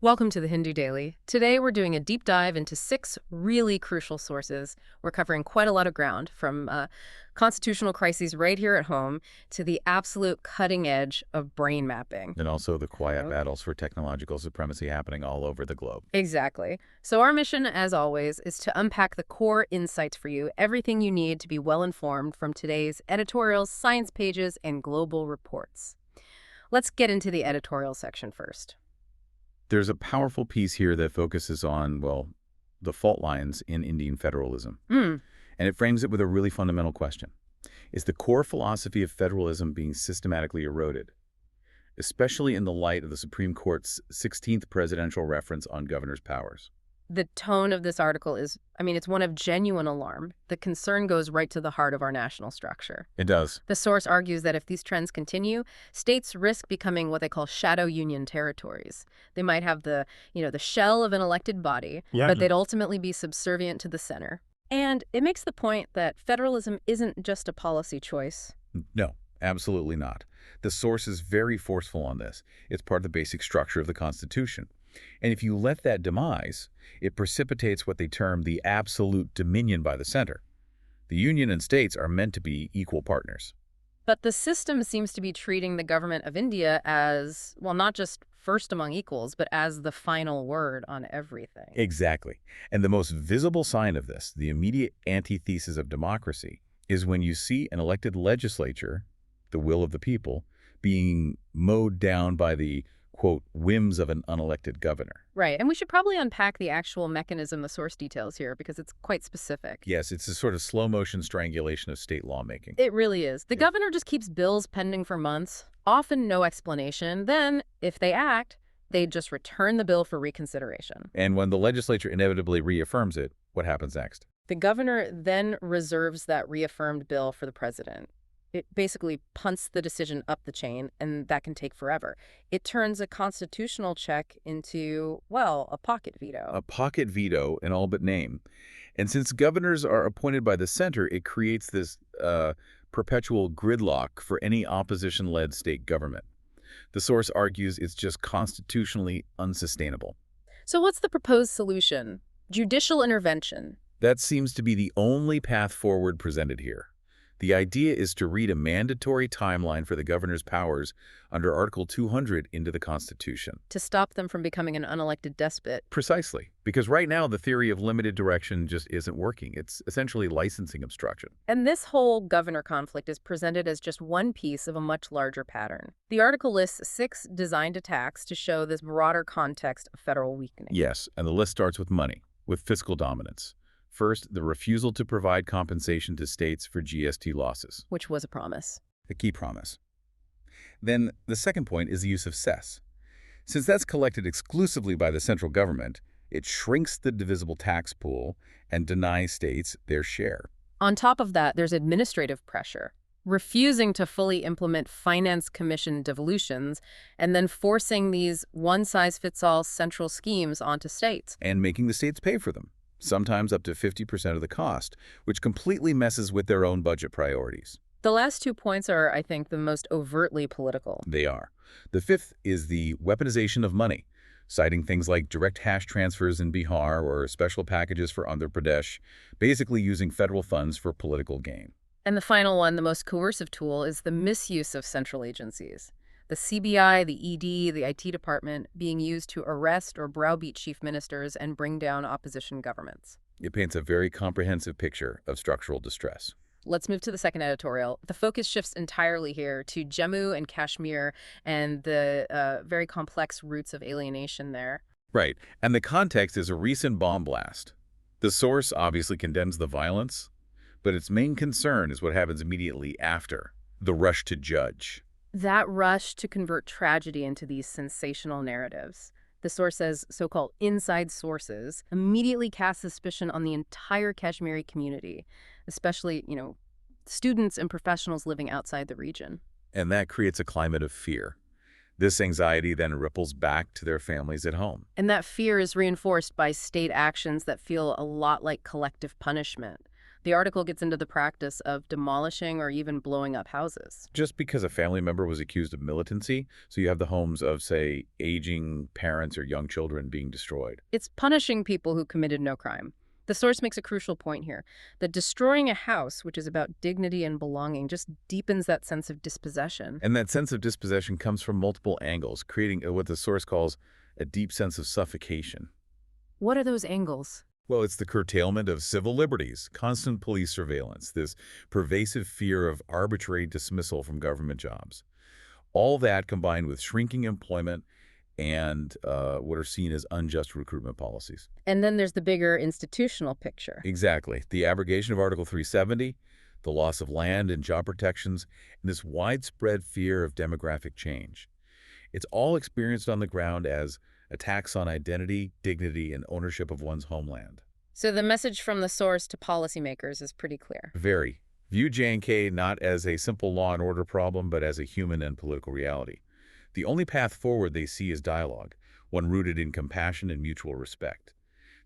Welcome to the Hindu Daily. Today we're doing a deep dive into 6 really crucial sources. We're covering quite a lot of ground, from constitutional crises right here at home to the absolute cutting edge of brain mapping. And also the quiet battles for technological supremacy happening all over the globe. Exactly. So our mission, as always, is to unpack the core insights for you, everything you need to be well-informed from today's editorials, science pages, and global reports. Let's get into the editorial section first. There's a powerful piece here that focuses on, well, the fault lines in Indian federalism. And it frames it with a really fundamental question. Is the core philosophy of federalism being systematically eroded, especially in the light of the Supreme Court's 16th presidential reference on governors' powers? The tone of this article is, it's one of genuine alarm. The concern goes right to the heart of our national structure. It does. The source argues that if these trends continue, states risk becoming what they call shadow union territories. They might have the shell of an elected body, but they'd ultimately be subservient to the center. And it makes the point that federalism isn't just a policy choice. No, absolutely not. The source is very forceful on this. It's part of the basic structure of the Constitution. And if you let that demise, it precipitates what they term the absolute dominion by the center. The Union and states are meant to be equal partners. But the system seems to be treating the government of India as, well, not just first among equals, but as the final word on everything. Exactly. And the most visible sign of this, the immediate antithesis of democracy, is when you see an elected legislature, the will of the people, being mowed down by the quote, whims of an unelected governor. Right, and we should probably unpack the actual mechanism, the source details here, because it's quite specific. Yes, it's a sort of slow-motion strangulation of state lawmaking. It really is. The governor just keeps bills pending for months, often no explanation. Then, if they act, they just return the bill for reconsideration. And when the legislature inevitably reaffirms it, what happens next? The governor then reserves that reaffirmed bill for the president. It basically punts the decision up the chain, and that can take forever. It turns a constitutional check into, well, a pocket veto. A pocket veto in all but name. And since governors are appointed by the center, it creates this perpetual gridlock for any opposition-led state government. The source argues it's just constitutionally unsustainable. So what's the proposed solution? Judicial intervention. That seems to be the only path forward presented here. The idea is to read a mandatory timeline for the governor's powers under Article 200 into the Constitution. To stop them from becoming an unelected despot. Precisely. Because right now, the theory of limited direction just isn't working. It's essentially licensing obstruction. And this whole governor conflict is presented as just one piece of a much larger pattern. The article lists 6 designed attacks to show this broader context of federal weakening. Yes, and the list starts with money, with fiscal dominance. First, the refusal to provide compensation to states for GST losses. Which was a promise. A key promise. Then, the second point is the use of cess. Since that's collected exclusively by the central government, it shrinks the divisible tax pool and denies states their share. On top of that, there's administrative pressure. Refusing to fully implement Finance Commission devolutions and then forcing these one-size-fits-all central schemes onto states. And making the states pay for them. Sometimes up to 50% of the cost, which completely messes with their own budget priorities. The last 2 points are, I think, the most overtly political. They are. The fifth is the weaponization of money, citing things like direct cash transfers in Bihar or special packages for Andhra Pradesh, basically using federal funds for political gain. And the final one, the most coercive tool, is the misuse of central agencies. The CBI, the ED, the IT department being used to arrest or browbeat chief ministers and bring down opposition governments. It paints a very comprehensive picture of structural distress. Let's move to the second editorial. The focus shifts entirely here to Jammu and Kashmir and the very complex roots of alienation there. Right, and the context is a recent bomb blast. The source obviously condemns the violence, but its main concern is what happens immediately after, the rush to judge. That rush to convert tragedy into these sensational narratives. The source says so-called inside sources immediately cast suspicion on the entire Kashmiri community, especially, students and professionals living outside the region. And that creates a climate of fear. This anxiety then ripples back to their families at home. And that fear is reinforced by state actions that feel a lot like collective punishment. The article gets into the practice of demolishing or even blowing up houses. Just because a family member was accused of militancy, so you have the homes of, say, aging parents or young children being destroyed. It's punishing people who committed no crime. The source makes a crucial point here, that destroying a house, which is about dignity and belonging, just deepens that sense of dispossession. And that sense of dispossession comes from multiple angles, creating what the source calls a deep sense of suffocation. What are those angles? Well, it's the curtailment of civil liberties, constant police surveillance, this pervasive fear of arbitrary dismissal from government jobs. All that combined with shrinking employment and what are seen as unjust recruitment policies. And then there's the bigger institutional picture. Exactly. The abrogation of Article 370, the loss of land and job protections, and this widespread fear of demographic change. It's all experienced on the ground as attacks on identity, dignity, and ownership of one's homeland. So the message from the source to policymakers is pretty clear. Very. View J&K not as a simple law and order problem, but as a human and political reality. The only path forward they see is dialogue, one rooted in compassion and mutual respect.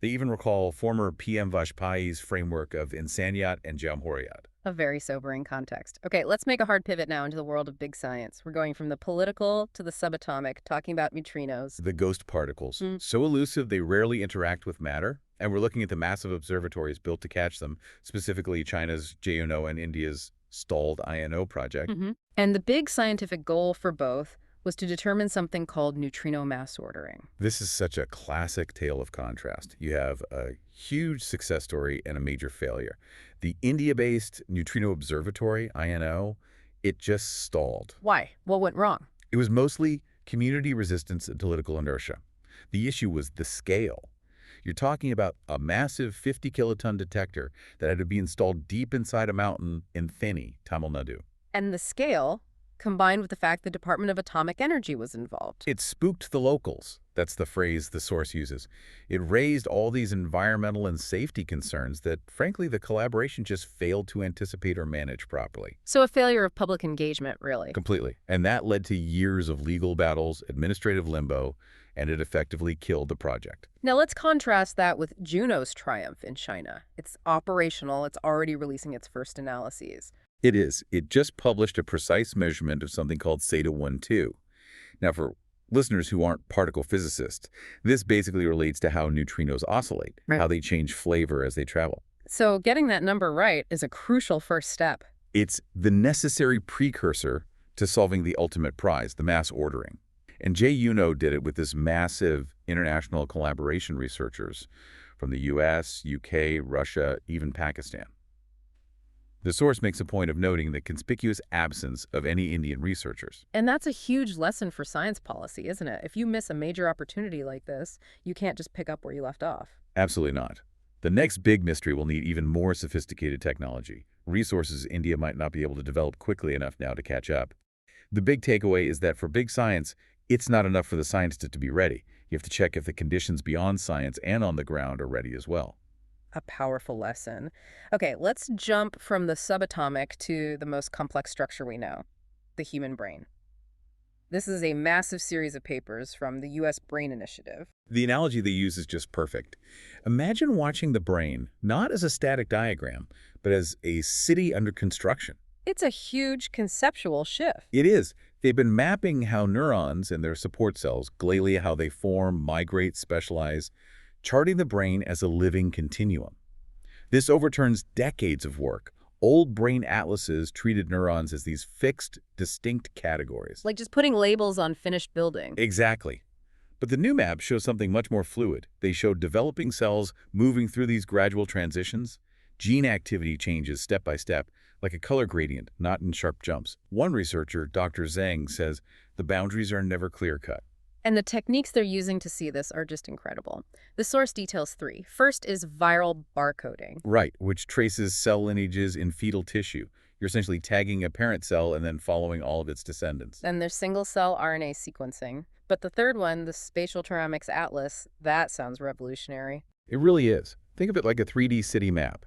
They even recall former PM Vajpayee's framework of insaniyat and jamhuriyat. A very sobering context. Okay, let's make a hard pivot now into the world of big science. We're going from the political to the subatomic, talking about neutrinos. The ghost particles. So elusive they rarely interact with matter, and we're looking at the massive observatories built to catch them, specifically China's JUNO and India's stalled INO project. And the big scientific goal for both was to determine something called neutrino mass ordering. This is such a classic tale of contrast. You have a huge success story and a major failure. The India-based Neutrino Observatory, INO, it just stalled. Why? What went wrong? It was mostly community resistance and political inertia. The issue was the scale. You're talking about a massive 50-kiloton detector that had to be installed deep inside a mountain in Theni, Tamil Nadu. And the scale, combined with the fact the Department of Atomic Energy was involved. It spooked the locals. That's the phrase the source uses. It raised all these environmental and safety concerns that, frankly, the collaboration just failed to anticipate or manage properly. So a failure of public engagement, really. Completely. And that led to years of legal battles, administrative limbo, and it effectively killed the project. Now let's contrast that with JUNO's triumph in China. It's operational. It's already releasing its first analyses. It is. It just published a precise measurement of something called Zeta 1-2. Now, for listeners who aren't particle physicists, this basically relates to how neutrinos oscillate, how they change flavor as they travel. So getting that number right is a crucial first step. It's the necessary precursor to solving the ultimate prize, the mass ordering. And JUNO did it with this massive international collaboration researchers from the US, UK, Russia, even Pakistan. The source makes a point of noting the conspicuous absence of any Indian researchers. And that's a huge lesson for science policy, isn't it? If you miss a major opportunity like this, you can't just pick up where you left off. Absolutely not. The next big mystery will need even more sophisticated technology, resources India might not be able to develop quickly enough now to catch up. The big takeaway is that for big science, it's not enough for the scientist to be ready. You have to check if the conditions beyond science and on the ground are ready as well. A powerful lesson. Okay, let's jump from the subatomic to the most complex structure we know, the human brain. This is a massive series of papers from the U.S. Brain Initiative. The analogy they use is just perfect. Imagine watching the brain not as a static diagram, but as a city under construction. It's a huge conceptual shift. It is. They've been mapping how neurons and their support cells, glia, how they form, migrate, specialize, charting the brain as a living continuum. This overturns decades of work. Old brain atlases treated neurons as these fixed, distinct categories. Like just putting labels on finished building. Exactly. But the new maps show something much more fluid. They show developing cells moving through these gradual transitions. Gene activity changes step by step, like a color gradient, not in sharp jumps. One researcher, Dr. Zhang, says the boundaries are never clear-cut. And the techniques they're using to see this are just incredible. The source details three. First is viral barcoding. Right, which traces cell lineages in fetal tissue. You're essentially tagging a parent cell and then following all of its descendants. And there's single-cell RNA sequencing. But the third one, the Spatial Ceramics Atlas, that sounds revolutionary. It really is. Think of it like a 3D city map.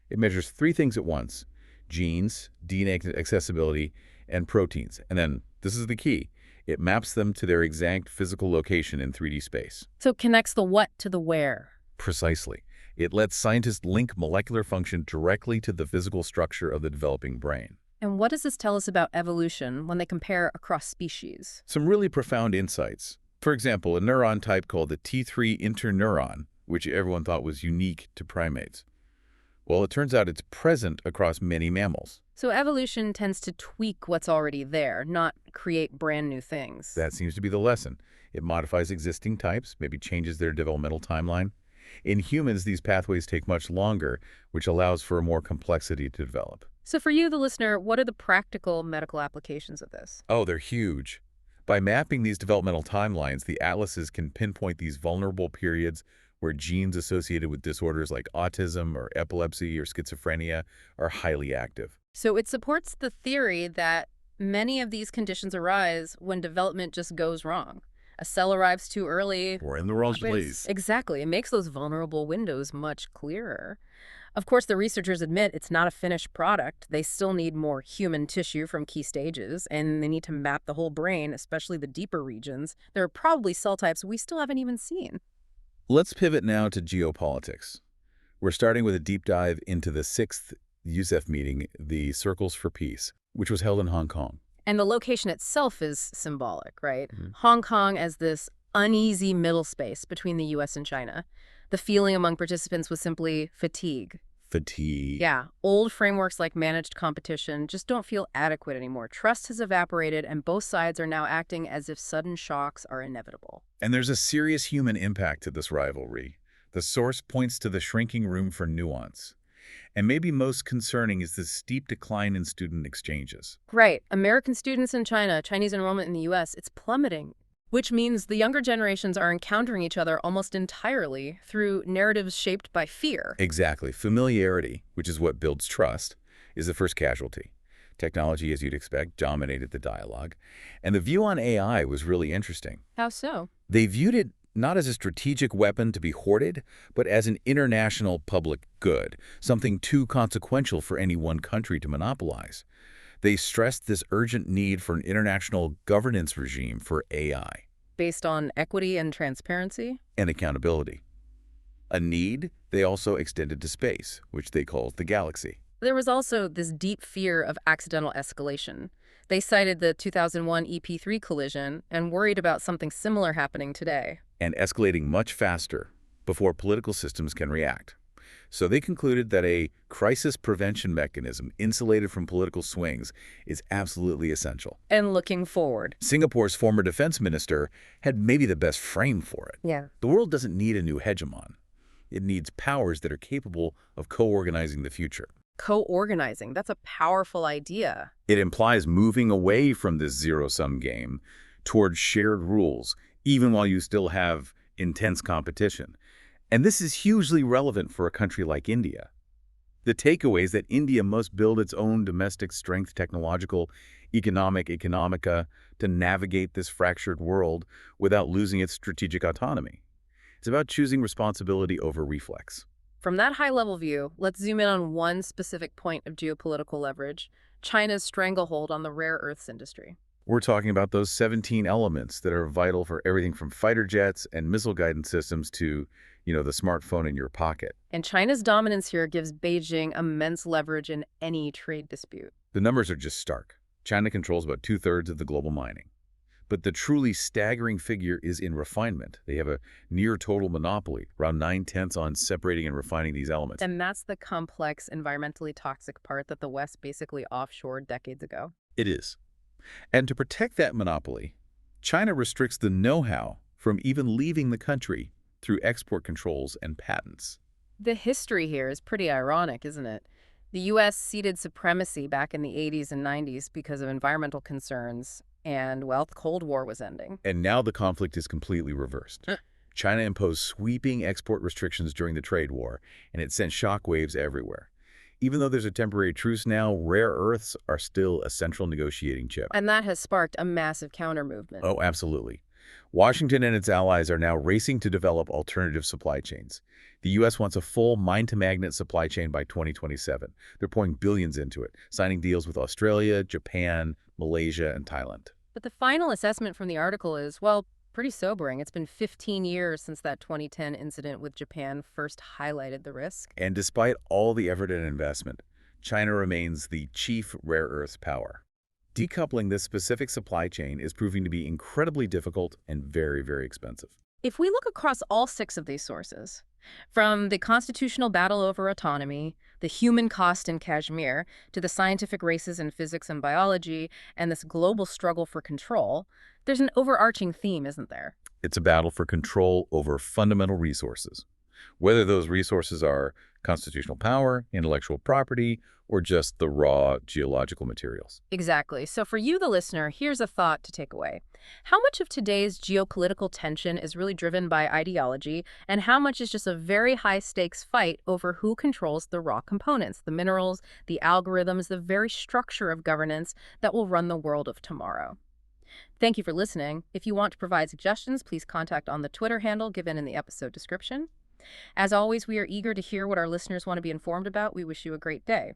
It measures three things at once: genes, DNA accessibility, and proteins. And then, this is the key, it maps them to their exact physical location in 3D space. So it connects the what to the where. Precisely. It lets scientists link molecular function directly to the physical structure of the developing brain. And what does this tell us about evolution when they compare across species? Some really profound insights. For example, a neuron type called the T3 interneuron, which everyone thought was unique to primates. Well, it turns out it's present across many mammals. So evolution tends to tweak what's already there, not create brand new things. That seems to be the lesson. It modifies existing types, maybe changes their developmental timeline. In humans, these pathways take much longer, which allows for more complexity to develop. So for you, the listener, what are the practical medical applications of this? Oh, they're huge. By mapping these developmental timelines, the atlases can pinpoint these vulnerable periods where genes associated with disorders like autism or epilepsy or schizophrenia are highly active. So it supports the theory that many of these conditions arise when development just goes wrong. A cell arrives too early. Or in the wrong place. Exactly. It makes those vulnerable windows much clearer. Of course, the researchers admit it's not a finished product. They still need more human tissue from key stages, and they need to map the whole brain, especially the deeper regions. There are probably cell types we still haven't even seen. Let's pivot now to geopolitics. We're starting with a deep dive into the 6th USEF meeting, the Circles for Peace, which was held in Hong Kong. And the location itself is symbolic, right? Hong Kong as this uneasy middle space between the U.S. and China. The feeling among participants was simply fatigue. Fatigue. Yeah, old frameworks like managed competition just don't feel adequate anymore. Trust has evaporated, and both sides are now acting as if sudden shocks are inevitable. And there's a serious human impact to this rivalry. The source points to the shrinking room for nuance. And maybe most concerning is the steep decline in student exchanges. Right. American students in China, Chinese enrollment in the U.S., it's plummeting, which means the younger generations are encountering each other almost entirely through narratives shaped by fear. Exactly. Familiarity, which is what builds trust, is the first casualty. Technology, as you'd expect, dominated the dialogue. And the view on AI was really interesting. How so? They viewed it not as a strategic weapon to be hoarded, but as an international public good, something too consequential for any one country to monopolize. They stressed this urgent need for an international governance regime for AI. Based on equity and transparency? And accountability. A need they also extended to space, which they called the galaxy. There was also this deep fear of accidental escalation. They cited the 2001 EP3 collision and worried about something similar happening today. And escalating much faster before political systems can react. So they concluded that a crisis prevention mechanism insulated from political swings is absolutely essential. And looking forward. Singapore's former defense minister had maybe the best frame for it. Yeah. The world doesn't need a new hegemon. It needs powers that are capable of co-organizing the future. Co-organizing, that's a powerful idea. It implies moving away from this zero-sum game towards shared rules, even while you still have intense competition. And this is hugely relevant for a country like India. The takeaway is that India must build its own domestic strength, technological, economica, to navigate this fractured world without losing its strategic autonomy. It's about choosing responsibility over reflex. From that high-level view, let's zoom in on one specific point of geopolitical leverage, China's stranglehold on the rare earths industry. We're talking about those 17 elements that are vital for everything from fighter jets and missile guidance systems to, the smartphone in your pocket. And China's dominance here gives Beijing immense leverage in any trade dispute. The numbers are just stark. China controls about 2/3 of the global mining. But the truly staggering figure is in refinement. They have a near-total monopoly, around 9/10 on separating and refining these elements. And that's the complex, environmentally toxic part that the West basically offshored decades ago. It is. And to protect that monopoly, China restricts the know-how from even leaving the country through export controls and patents. The history here is pretty ironic, isn't it? The U.S. ceded supremacy back in the 80s and 90s because of environmental concerns, and, well, the Cold War was ending. And now the conflict is completely reversed. China imposed sweeping export restrictions during the trade war, and it sent shockwaves everywhere. Even though there's a temporary truce now, rare earths are still a central negotiating chip. And that has sparked a massive counter-movement. Oh, absolutely. Washington and its allies are now racing to develop alternative supply chains. The U.S. wants a full mine-to-magnet supply chain by 2027. They're pouring billions into it, signing deals with Australia, Japan, Malaysia, and Thailand. But the final assessment from the article is, well, Pretty sobering. It's been 15 years since that 2010 incident with Japan first highlighted the risk. And despite all the effort and investment, China remains the chief rare earths power. Decoupling this specific supply chain is proving to be incredibly difficult and very, very expensive. If we look across all 6 of these sources, from the constitutional battle over autonomy, the human cost in Kashmir, to the scientific races in physics and biology, and this global struggle for control, there's an overarching theme, isn't there? It's a battle for control over fundamental resources, whether those resources are constitutional power, intellectual property, or just the raw geological materials. Exactly. So for you, the listener, here's a thought to take away. How much of today's geopolitical tension is really driven by ideology, and how much is just a very high-stakes fight over who controls the raw components, the minerals, the algorithms, the very structure of governance that will run the world of tomorrow? Thank you for listening. If you want to provide suggestions, please contact on the Twitter handle given in the episode description. As always, we are eager to hear what our listeners want to be informed about. We wish you a great day.